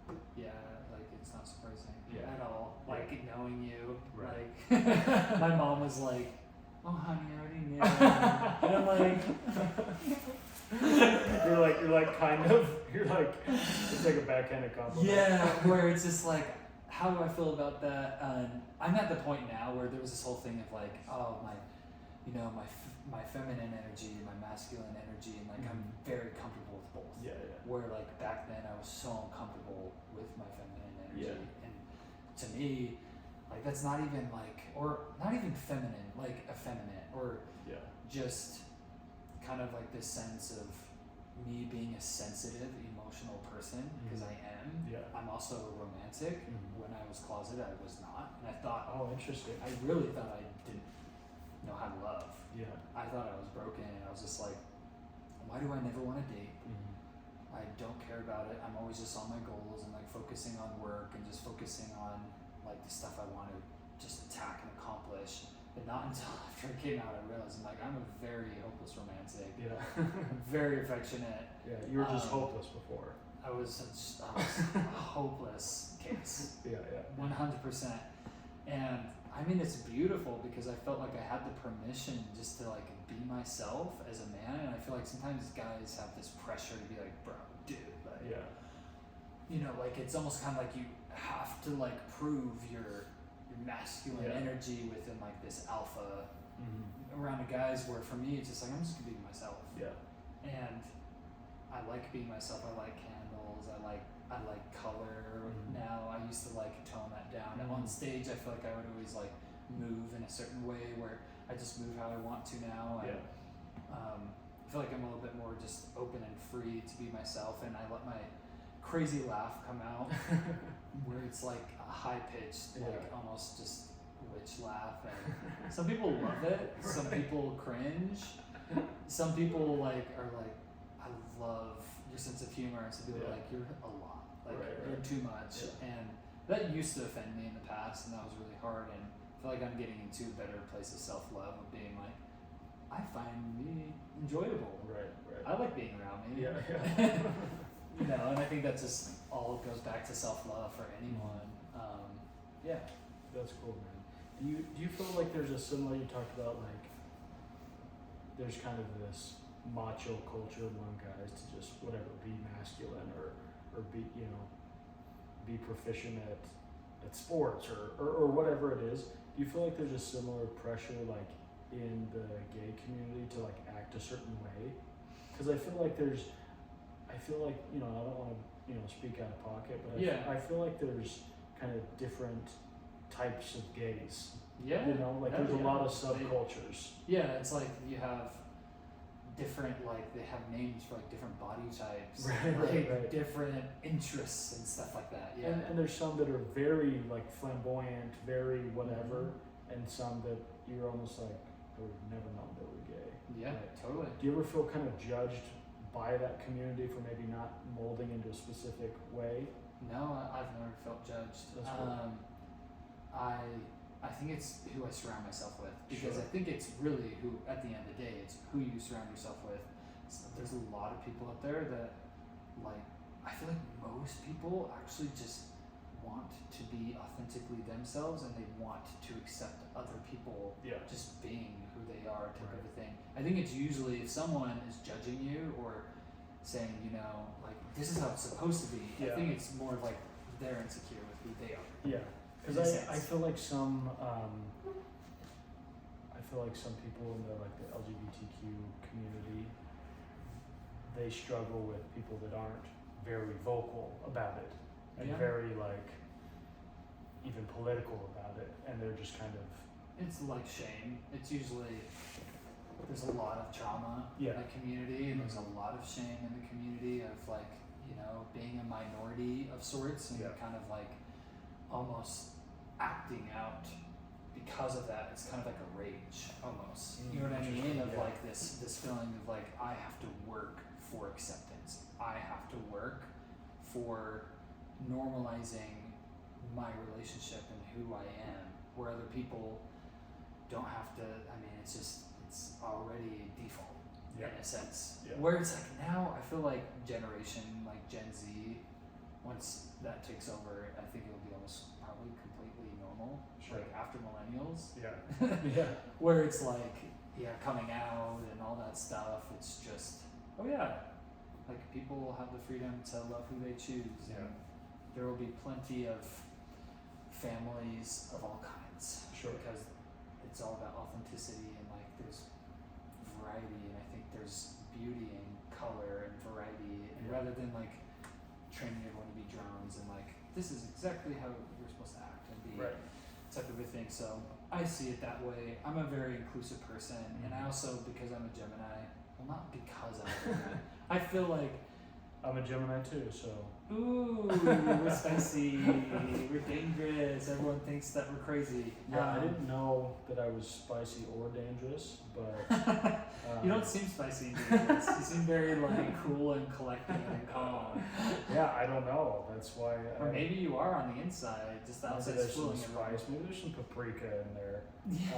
like it's not surprising at all. Like knowing you, like my mom was like, "Oh honey, I already knew," and I'm like, you're like, it's like a backhanded compliment. Yeah, where it's just like, how do I feel about that? I'm at the point now where there was this whole thing of like, oh my feminine energy, my masculine energy, and like I'm very comfortable with both. Where like back then I was so uncomfortable with my feminine energy, and to me, like that's not even like, or not even feminine, like effeminate, or just kind of like this sense of me being a sensitive, emotional person, because I am. I'm also romantic. When I was closeted, I was not, and I thought, oh, interesting. I really thought I didn't know how to love. Yeah. I thought I was broken, and I was just like, why do I never want to date? Mm-hmm. I don't care about it. I'm always just on my goals and like focusing on work and just focusing on like the stuff I want to just attack and accomplish. And not until after it came out, I realized I'm a very hopeless romantic. Yeah. I'm very affectionate. Yeah, you were just hopeless before. I was a hopeless case. Yeah. 100%. And I mean, it's beautiful because I felt like I had the permission just to be myself as a man. And I feel like sometimes guys have this pressure to be like, bro, dude, Yeah. It's almost kind of like you have to prove your masculine energy within this alpha around the guys, where for me it's just I'm just gonna be myself. Yeah. And I like being myself. I like candles. I like color now. I used to tone that down. And on stage I feel like I would always move in a certain way where I just move how I want to now. And, I feel like I'm a little bit more just open and free to be myself, and I let my crazy laugh come out where it's a high pitched, almost just witch laugh, and some people love it, some people cringe, some people are I love your sense of humor, and some people are you're a lot, you're too much, and that used to offend me in the past, and that was really hard, and I feel like I'm getting into a better place of self-love of being I find me enjoyable. Right. I like being around me. Yeah. And I think that just all goes back to self-love for anyone. Yeah. That's cool, man. Do you feel like there's a similar, you talked about there's kind of this macho culture among guys to just whatever, be masculine or be, be proficient at sports or whatever it is. Do you feel like there's a similar pressure in the gay community to act a certain way? Because I feel like I don't want to speak out of pocket, but I feel like there's kind of different types of gays. Yeah. There's a lot of subcultures. It's you have different, they have names for different body types, right. different interests and stuff like that. Yeah. And there's some that are very flamboyant, very whatever, and some that you're almost I would never known they were gay. Yeah, totally. Do you ever feel kind of judged by that community for maybe not molding into a specific way? No, I've never felt judged. That's cool. I think it's who I surround myself with, because I think it's really who, at the end of the day, it's who you surround yourself with. So there's a lot of people out there that I feel like most people actually just want to be authentically themselves, and they want to accept other people just being who they are, type of a thing. I think it's usually if someone is judging you or saying, this is how it's supposed to be, I think it's more they're insecure with who they are. Yeah, because I feel like some people in the LGBTQ community, they struggle with people that aren't very vocal about it and very even political about it, and they're just kind of, it's shame. It's usually there's a lot of trauma in the community, and there's a lot of shame in the community of being a minority of sorts, and kind of almost acting out because of that. It's kind of like a rage almost. You know what I mean? Of this feeling of I have to work for acceptance. I have to work for normalizing my relationship and who I am, where other people don't have to. I mean, it's already a default in a sense. Where it's now I feel like generation Gen Z, once that takes over, I think it'll be almost probably completely normal. After millennials. Where it's coming out and all that stuff. It's just people will have the freedom to love who they choose, and there will be plenty of families of all kinds. Because it's all about authenticity, and there's variety, and I think there's beauty in color and variety, and rather than training everyone to be drones and this is exactly how you're supposed to act and be type of a thing. So I see it that way. I'm a very inclusive person, and I also, because I'm a Gemini, well, not because I'm a Gemini, I feel like I'm a Gemini too, so. Ooh, we're spicy. We're dangerous. Everyone thinks that we're crazy. Yeah, I didn't know that I was spicy or dangerous, but. You don't seem spicy and dangerous. You seem very like cool and collected and calm. Yeah, I don't know. That's why. Or maybe you are on the inside, just the outside's there's some fooling spice. Maybe there's some paprika in there.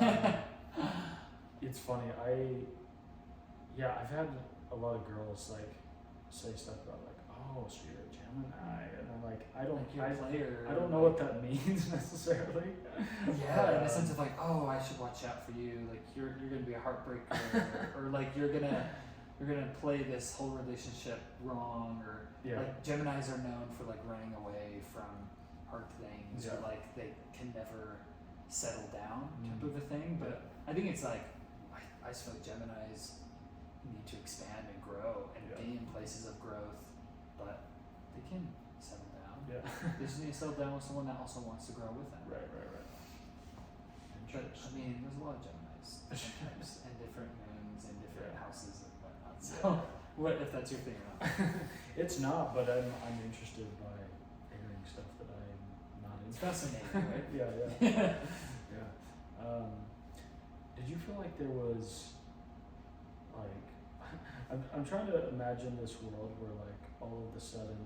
everyone. It's funny. I've had a lot of girls like say stuff about like, oh, so you're a Gemini, and I'm like, I don't know what that means necessarily. Yeah, in a sense of like, oh, I should watch out for you. Like you're gonna be a heartbreaker, or like you're gonna play this whole relationship wrong, or like Geminis are known for like running away from hard things, or like they can never settle down type of a thing. But I think it's like I just feel like Geminis need to expand and grow and be in places of growth, but they can settle down. Yeah. They just need to settle down with someone that also wants to grow with them. Right. But I mean, there's a lot of Geminis sometimes, and different moons and different houses and whatnot. So, what if that's your thing or not? It's not, but I'm interested by hearing stuff that I'm not It's interested. fascinating, right? Yeah. Did you feel like there was like I'm trying to imagine this world where like all of a sudden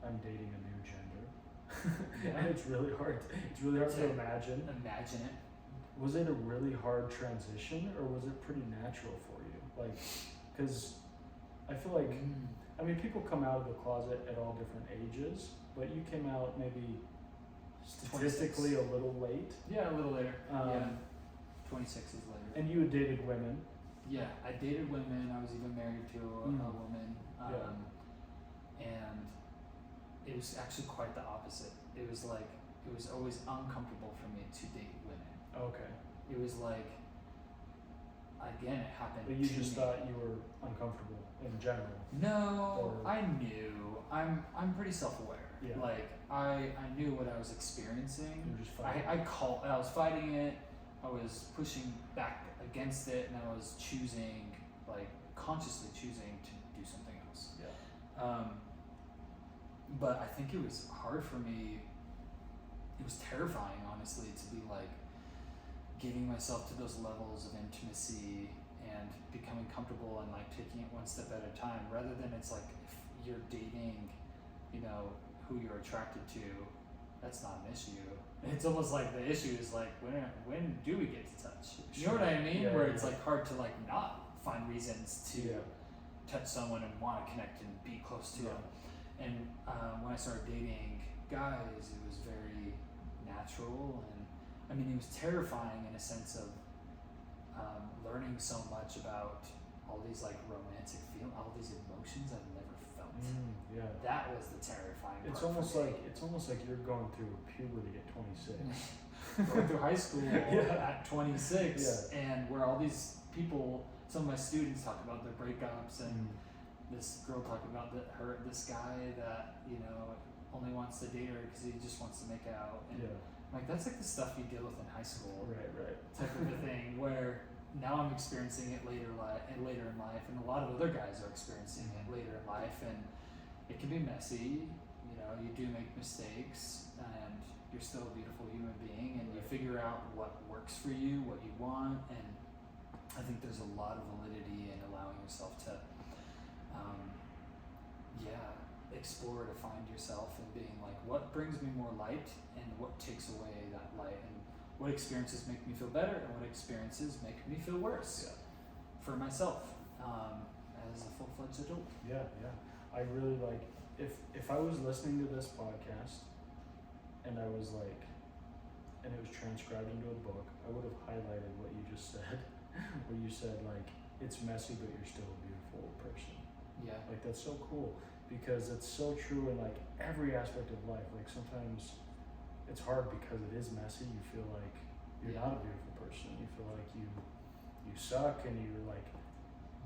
I'm dating a new gender. And it's really hard to imagine. Imagine it. Was it a really hard transition, or was it pretty natural for you? Like, because I feel like I mean, people come out of the closet at all different ages, but you came out maybe statistically 26. a little late. Yeah, a little later. 26 is later. And you had dated women. Yeah, I dated women. I was even married to a woman. And it was actually quite the opposite. It was always uncomfortable for me to date women. Okay. It was like, again, it happened. But you to just me. thought you were uncomfortable in general. No, Or- I knew. I'm pretty self-aware. Yeah. Like I knew what I was experiencing. You were just fighting. I was fighting it. I was pushing back against it, and I was choosing, like consciously choosing to do something else. Yeah. But I think it was hard for me. It was terrifying, honestly, to be like giving myself to those levels of intimacy and becoming comfortable and like taking it one step at a time, rather than it's like if you're dating, who you're attracted to, that's not an issue. It's almost like the issue is like when do we get to touch? You know what I mean? Yeah, Where yeah. it's like hard to like not find reasons to touch someone and want to connect and be close to them. And when I started dating guys, it was very natural, and I mean, it was terrifying in a sense of learning so much about all these like romantic all these emotions I've never felt. Yeah. That was the terrifying part. It's almost like you're going through puberty at 26. Going through high school at 26, Yeah. and where all these people, some of my students talk about their breakups, and this girl talking about this guy that only wants to date her because he just wants to make out, and like that's like the stuff you deal with in high school, Right. type of a thing. Where now I'm experiencing it later in life, and a lot of other guys are experiencing it later in life, and it can be messy. You do make mistakes, and you're still a beautiful human being, and you figure out what works for you, what you want, and I think there's a lot of validity in allowing yourself to explore, to find yourself, and being like, what brings me more light and what takes away that light, and what experiences make me feel better and what experiences make me feel worse for myself as a full-fledged adult. Yeah. I really like if I was listening to this podcast and I was like, and it was transcribed into a book, I would have highlighted what you just said, where you said like, it's messy, but you're still a beautiful person. Yeah. Like that's so cool, because it's so true in like every aspect of life. Like sometimes it's hard because it is messy. You feel like you're not a beautiful person. You feel like you suck, and you're like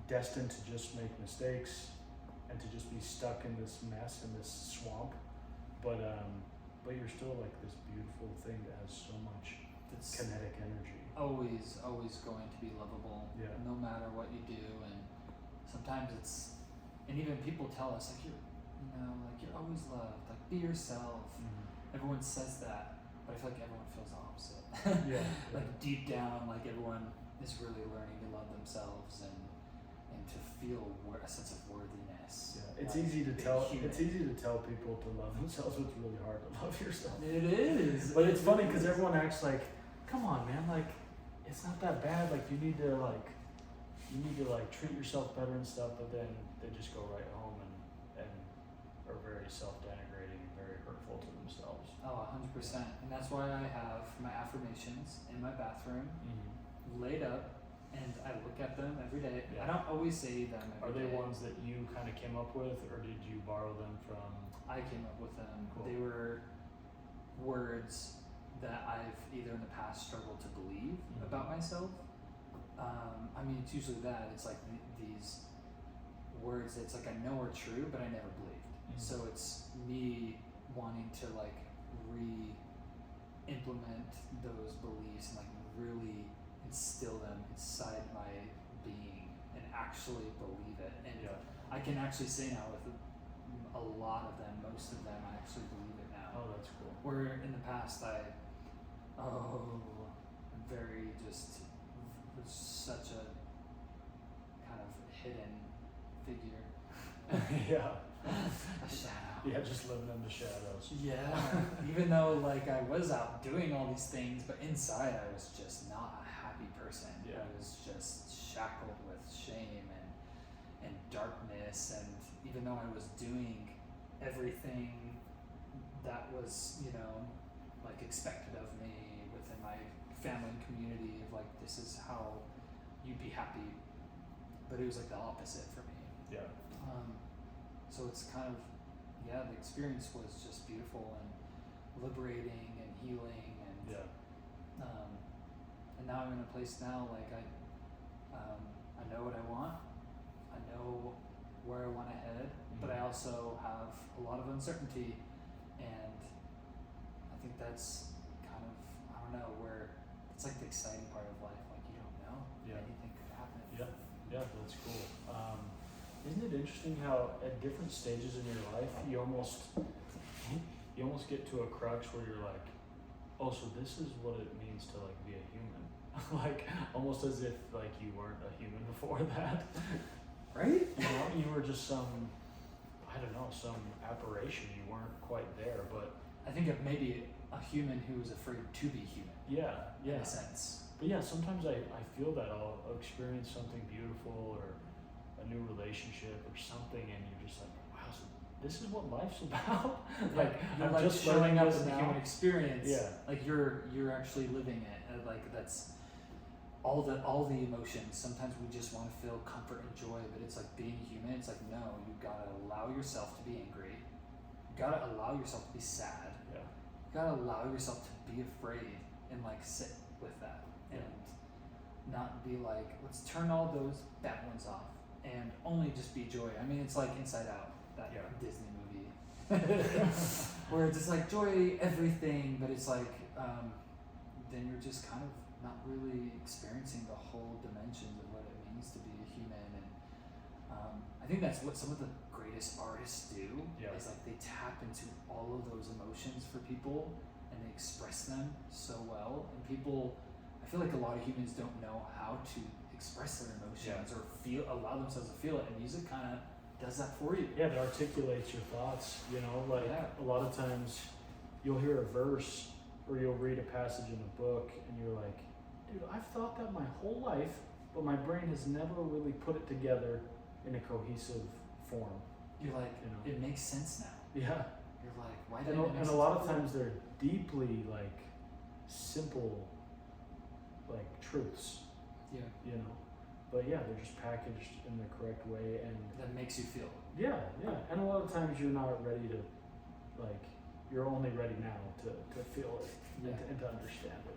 destined to just make mistakes and to just be stuck in this mess and this swamp. But you're still like this beautiful thing that has so much kinetic energy. Always going to be lovable, Yeah. no matter what you do. And sometimes and even people tell us like you're always loved, like be yourself. Everyone says that, but I feel like everyone feels the opposite. Yeah. Like deep down, like everyone is really learning to love themselves and to feel a sense of worthiness. Yeah. It's like easy to being tell. human. It's easy to tell people to love themselves, but it's really hard to love yourself. It is. But it's funny because everyone acts like, "Come on, man! Like, it's not that bad. Like, you need to treat yourself better and stuff." But then they just go right home and are very self-denigrating and very hurtful to themselves. Oh, 100%. And that's why I have my affirmations in my bathroom, laid up, and I look at them every day. Yeah. I don't always say them Are every they day. ones that you kind of came up with, or did you borrow them from? I came up with them. Cool. They were words that I've either in the past struggled to believe about myself. I mean, it's usually that. It's like these words that's like I know are true, but I never believed. So it's me wanting to like re-implement those beliefs and like really instill them inside my being and actually believe it. And I can actually say now with a lot of them, most of them, I actually believe it now. Oh, that's cool. Where in the past very just was such a kind of hidden figure. Yeah. A shadow. Yeah, just living in the shadows. Yeah. Even though like I was out doing all these things, but inside I was just not a happy person. Yeah. I was just shackled with shame and darkness, and even though I was doing everything that was, like expected of me within my family and community of like this is how you be happy, but it was like the opposite for me. Yeah. So it's kind of the experience was just beautiful and liberating and healing and and now I'm in a place now like I know what I want, I know where I want to head, but I also have a lot of uncertainty, and I think that's kind of where it's like the exciting part of life, like you don't know, anything could happen. Yeah, that's cool. Isn't it interesting how at different stages in your life you almost get to a crux where you're like, oh, so this is what it means to like be a human. Like almost as if like you weren't a human before that. Right? You were just some apparition. You weren't quite there, but I think of maybe a human who is afraid to be human. Yeah. In a sense. But yeah, sometimes I feel that I'll experience something beautiful or a new relationship or something, and you're just like, wow, so this is what life's about. Like you're I'm like just showing learning up this in the now. human experience. Yeah. Like you're actually living it. Like that's all the emotions. Sometimes we just want to feel comfort and joy, but it's like being human. It's like no, you gotta allow yourself to be angry. You gotta allow yourself to be sad. Yeah. You gotta allow yourself to be afraid and like sit with that and not be like, let's turn all those bad ones off and only just be joy. I mean, it's like Inside Out, that Disney movie, where it's just like joy everything, but it's like then you're just kind of not really experiencing the whole dimensions of what it means to be a human. And I think that's what some of the greatest artists do is like they tap into all of those emotions for people and they express them so well, and people, I feel like a lot of humans don't know how to express their emotions or allow themselves to feel it, and music kind of does that for you. Yeah, it articulates your thoughts, a lot of times you'll hear a verse or you'll read a passage in a book and you're like, dude, I've thought that my whole life, but my brain has never really put it together in a cohesive form. You're like, it makes sense now. Yeah. You're like, why didn't it make And sense a lot of before? times they're deeply like simple like truths, but they're just packaged in the correct way, and that makes you feel. and a lot of times you're not ready to, like, you're only ready now to feel it and to understand it.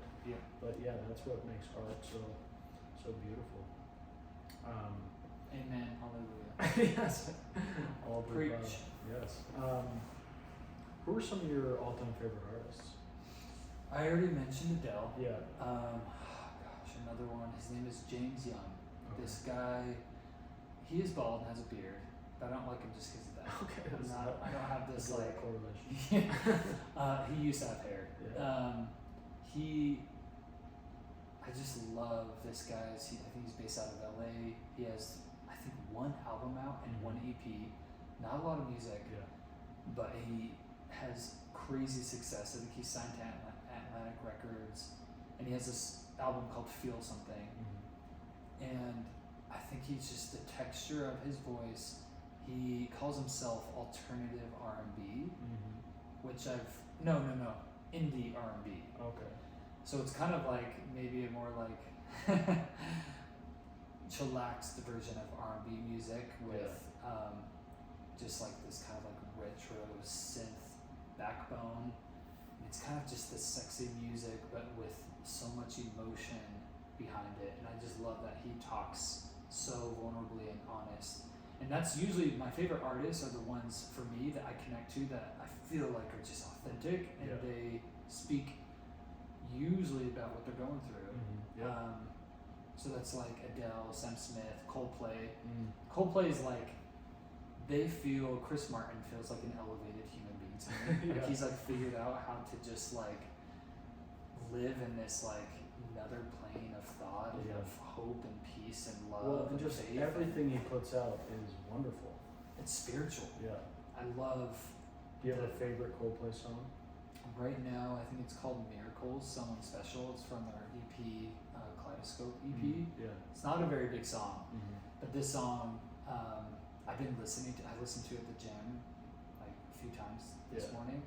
But that's what makes art so beautiful. Amen. Hallelujah. Yes. All the Preach. above. Yes. Who are some of your all-time favorite artists? I already mentioned Adele. Yeah. Another one. His name is James Young. Okay. This guy, he is bald and has a beard, but I don't like him just because of that. Okay, I don't have this that's like. correlation. He used to have hair. Yeah. I just love this guy. I think he's based out of LA. He has, I think, one album out and one EP. Not a lot of music, but he has crazy success. I think he's signed to Atlantic Records, and he has this album called Feel Something. And I think he's just the texture of his voice. He calls himself alternative R&B, which no, indie R&B. Okay. So it's kind of like maybe a more like chillaxed version of R&B music with just like this kind of like retro synth backbone. It's kind of just this sexy music, but with so much emotion behind it. And I just love that he talks so vulnerably and honest. And that's usually my favorite artists are the ones for me that I connect to that I feel like are just authentic and they speak usually about what they're going through. So that's like Adele, Sam Smith, Coldplay. Coldplay is like, they feel, Chris Martin feels like an elevated human being to me. Like he's like figured out how to just like live in this like another plane of thought and of hope and peace and love and just faith. Everything he puts out is wonderful. It's spiritual. Yeah. I love. Do you have a favorite Coldplay song? Right now, I think it's called Miracles, Someone Special. It's from their EP, Kaleidoscope EP. It's not a very big song, but this song, I've been listening to. I listened to it at the gym like a few times this morning.